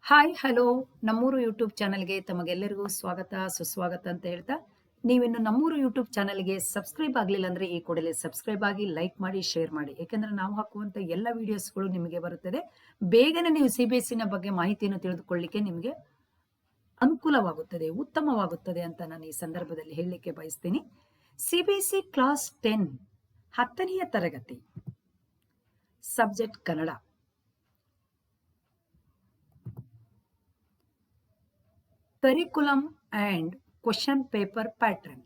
Hi hello ನಮ್ಮೂರು YouTube ಚಾನಲ್ಗೆ ತಮಗೆಲ್ಲರಿಗೂ ಸ್ವಾಗತ ಸುಸ್ವಾಗತ ಅಂತ ಹೇಳ್ತಾ ನೀವಿನ್ನು ನಮ್ಮೂರು ಯೂಟ್ಯೂಬ್ ಚಾನಲ್ಗೆ ಸಬ್ಸ್ಕ್ರೈಬ್ ಆಗಲಿಲ್ಲ ಅಂದರೆ ಈ ಕೂಡಲೇ ಸಬ್ಸ್ಕ್ರೈಬ್ ಆಗಿ ಲೈಕ್ ಮಾಡಿ ಶೇರ್ ಮಾಡಿ. ಯಾಕೆಂದರೆ ನಾವು ಹಾಕುವಂಥ ಎಲ್ಲ ವಿಡಿಯೋಸ್ಗಳು ನಿಮಗೆ ಬರುತ್ತದೆ. ಬೇಗನೆ ನೀವು CBSE ಬಗ್ಗೆ ಮಾಹಿತಿಯನ್ನು ತಿಳಿದುಕೊಳ್ಳಿಕ್ಕೆ ನಿಮಗೆ ಅನುಕೂಲವಾಗುತ್ತದೆ, ಉತ್ತಮವಾಗುತ್ತದೆ ಅಂತ ನಾನು ಈ ಸಂದರ್ಭದಲ್ಲಿ ಹೇಳಲಿಕ್ಕೆ ಬಯಸ್ತೀನಿ. CBSE ಕ್ಲಾಸ್ 10 10ನೆಯ ತರಗತಿ subject Kannada. Curriculum and question paper pattern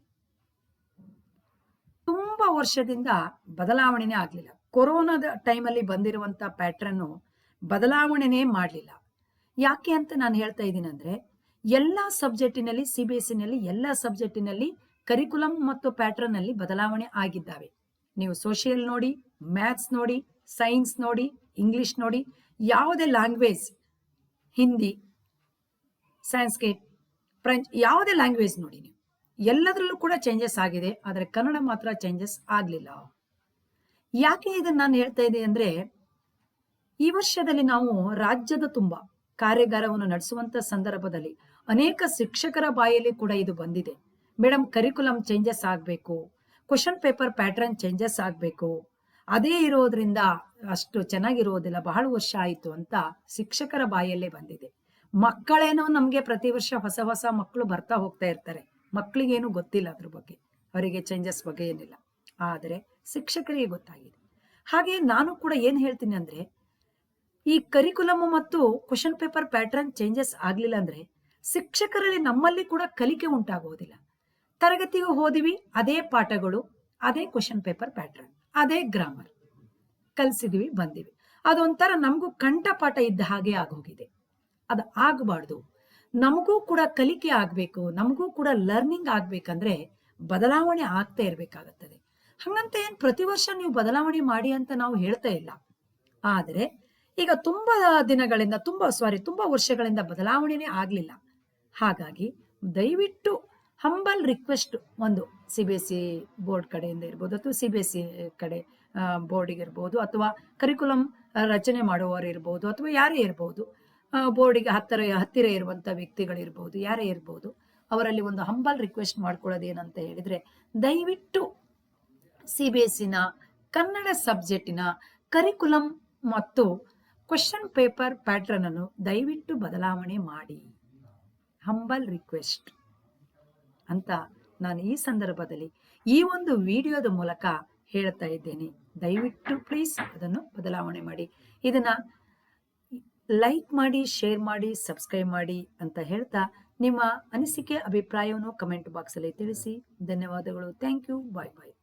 ತುಂಬಾ ವರ್ಷದಿಂದ ಬದಲಾವಣೆನೇ ಆಗಲಿಲ್ಲ. ಕೊರೋನಾದ ಟೈಮಲ್ಲಿ ಬಂದಿರುವಂತ ಪ್ಯಾಟರ್ನ್ ಬದಲಾವಣೆನೇ ಮಾಡಲಿಲ್ಲ. ಯಾಕೆ ಅಂತ ನಾನು ಹೇಳ್ತಾ ಇದ್ದೀನಿ ಅಂದ್ರೆ, ಎಲ್ಲಾ ಸಬ್ಜೆಕ್ಟಿನಲ್ಲಿ CBSE ಎಲ್ಲ ಸಬ್ಜೆಕ್ಟಿನಲ್ಲಿ ಕರಿಕ್ಯುಲಮ್ ಮತ್ತು ಪ್ಯಾಟರ್ನ್ ಅಲ್ಲಿ ಬದಲಾವಣೆ ಆಗಿದ್ದಾವೆ. ನೀವು ಸೋಷಿಯಲ್ ನೋಡಿ, ಮ್ಯಾಥ್ಸ್ ನೋಡಿ, ಸೈನ್ಸ್ ನೋಡಿ, ಇಂಗ್ಲಿಷ್ ನೋಡಿ, ಯಾವುದೇ ಲ್ಯಾಂಗ್ವೇಜ್, ಹಿಂದಿ, ಸಂಸ್ಕೃತ್, ಫ್ರೆಂಚ್, ಯಾವುದೇ ಲ್ಯಾಂಗ್ವೇಜ್ ನೋಡಿ ನೀವು, ಎಲ್ಲದರಲ್ಲೂ ಕೂಡ ಚೇಂಜಸ್ ಆಗಿದೆ. ಆದರೆ ಕನ್ನಡ ಮಾತ್ರ ಚೇಂಜಸ್ ಆಗಲಿಲ್ಲ. ಯಾಕೆ ಇದನ್ನ ನಾನು ಹೇಳ್ತಾ ಇದ್ದೀನಿ ಅಂದ್ರೆ, ಈ ವರ್ಷದಲ್ಲಿ ನಾವು ರಾಜ್ಯದ ತುಂಬ ಕಾರ್ಯಾಗಾರವನ್ನು ನಡೆಸುವಂತ ಸಂದರ್ಭದಲ್ಲಿ ಅನೇಕ ಶಿಕ್ಷಕರ ಬಾಯಲ್ಲಿ ಕೂಡ ಇದು ಬಂದಿದೆ. ಮೇಡಮ್, ಕರಿಕ್ಯುಲಮ್ ಚೇಂಜಸ್ ಆಗಬೇಕು, ಕ್ವಶನ್ ಪೇಪರ್ ಪ್ಯಾಟರ್ನ್ ಚೇಂಜಸ್ ಆಗಬೇಕು, ಅದೇ ಇರೋದ್ರಿಂದ ಅಷ್ಟು ಚೆನ್ನಾಗಿರೋದಿಲ್ಲ, ಬಹಳ ವರ್ಷ ಆಯಿತು ಅಂತ ಶಿಕ್ಷಕರ ಬಾಯಲ್ಲೇ ಬಂದಿದೆ. ಮಕ್ಕಳೇನೋ ನಮಗೆ ಪ್ರತಿ ವರ್ಷ ಹೊಸ ಹೊಸ ಮಕ್ಕಳು ಬರ್ತಾ ಹೋಗ್ತಾ ಇರ್ತಾರೆ. ಮಕ್ಕಳಿಗೇನು ಗೊತ್ತಿಲ್ಲ ಅದ್ರ ಬಗ್ಗೆ, ಅವರಿಗೆ ಚೇಂಜಸ್ ಬಗ್ಗೆ ಏನಿಲ್ಲ. ಆದರೆ ಶಿಕ್ಷಕರಿಗೆ ಗೊತ್ತಾಗಿದೆ. ಹಾಗೆ ನಾನು ಕೂಡ ಏನ್ ಹೇಳ್ತೀನಿ ಅಂದ್ರೆ, ಈ ಕರಿಕ್ಯುಲಮ್ ಮತ್ತು ಕ್ವಶನ್ ಪೇಪರ್ ಪ್ಯಾಟರ್ನ್ ಚೇಂಜಸ್ ಆಗ್ಲಿಲ್ಲ ಅಂದ್ರೆ ಶಿಕ್ಷಕರಲ್ಲಿ ನಮ್ಮಲ್ಲಿ ಕೂಡ ಕಲಿಕೆ ಉಂಟಾಗುವುದಿಲ್ಲ. ತರಗತಿಗೆ ಹೋದಿವಿ, ಅದೇ ಪಾಠಗಳು, ಅದೇ ಕ್ವಶನ್ ಪೇಪರ್ ಪ್ಯಾಟರ್ನ್, ಅದೇ ಗ್ರಾಮರ್ ಕಲಿಸಿದ್ವಿ, ಬಂದಿವಿ. ಅದೊಂಥರ ನಮಗೂ ಕಂಠಪಾಠ ಇದ್ದ ಹಾಗೆ ಆಗೋಗಿದೆ. ಅದು ಆಗಬಾರ್ದು. ನಮಗೂ ಕೂಡ ಕಲಿಕೆ ಆಗ್ಬೇಕು, ನಮಗೂ ಕೂಡ ಲರ್ನಿಂಗ್ ಆಗ್ಬೇಕಂದ್ರೆ ಬದಲಾವಣೆ ಆಗ್ತಾ ಇರ್ಬೇಕಾಗತ್ತದೆ. ಹಂಗಂತ ಏನ್ ಪ್ರತಿ ವರ್ಷ ನೀವು ಬದಲಾವಣೆ ಮಾಡಿ ಅಂತ ನಾವು ಹೇಳ್ತಾ ಇಲ್ಲ. ಆದರೆ ಈಗ ತುಂಬಾ ತುಂಬಾ ವರ್ಷಗಳಿಂದ ಬದಲಾವಣೆನೇ ಆಗ್ಲಿಲ್ಲ. ಹಾಗಾಗಿ ದಯವಿಟ್ಟು ಹಂಬಲ್ ರಿಕ್ವೆಸ್ಟ್, ಒಂದು CBSE ಬೋರ್ಡ್ ಕಡೆಯಿಂದ ಇರ್ಬೋದು, ಅಥವಾ CBSE ಕಡೆ ಬೋರ್ಡಿಗೆ ಇರ್ಬೋದು, ಅಥವಾ ಕರಿಕ್ಯುಲಮ್ ರಚನೆ ಮಾಡುವವರು ಇರ್ಬೋದು, ಅಥವಾ ಯಾರೇ ಇರ್ಬೋದು, ಬೋರ್ಡಿಗೆ ಹತ್ತಿರ ಇರುವಂತ ವ್ಯಕ್ತಿಗಳಿರ್ಬೋದು, ಯಾರೇ ಇರ್ಬೋದು, ಅವರಲ್ಲಿ ಒಂದು ಹಂಬಲ್ ರಿಕ್ವೆಸ್ಟ್ ಮಾಡ್ಕೊಳ್ಳೋದು ಏನಂತ ಹೇಳಿದ್ರೆ, ದಯವಿಟ್ಟು CBSE ಕನ್ನಡ ಸಬ್ಜೆಕ್ಟಿನ ಕರಿಕ್ಯುಲಮ್ ಮತ್ತು ಕ್ವಶನ್ ಪೇಪರ್ ಪ್ಯಾಟರ್ನ್ ಅನ್ನು ದಯವಿಟ್ಟು ಬದಲಾವಣೆ ಮಾಡಿ, ಹಂಬಲ್ ರಿಕ್ವೆಸ್ಟ್ ಅಂತ ನಾನು ಈ ಸಂದರ್ಭದಲ್ಲಿ ಈ ಒಂದು ವಿಡಿಯೋದ ಮೂಲಕ ಹೇಳ್ತಾ ಇದ್ದೇನೆ. ದಯವಿಟ್ಟು ಪ್ಲೀಸ್ ಅದನ್ನು ಬದಲಾವಣೆ ಮಾಡಿ. ಇದನ್ನ ಲೈಕ್ ಮಾಡಿ, ಶೇರ್ ಮಾಡಿ, ಸಬ್ಸ್ಕ್ರೈಬ್ ಮಾಡಿ ಅಂತ ಹೇಳ್ತಾ, ನಿಮ್ಮ ಅನಿಸಿಕೆ ಅಭಿಪ್ರಾಯವನ್ನು ಕಮೆಂಟ್ ಬಾಕ್ಸ್ ಅಲ್ಲಿ ತಿಳಿಸಿ. ಧನ್ಯವಾದಗಳು. Thank you. Bye bye.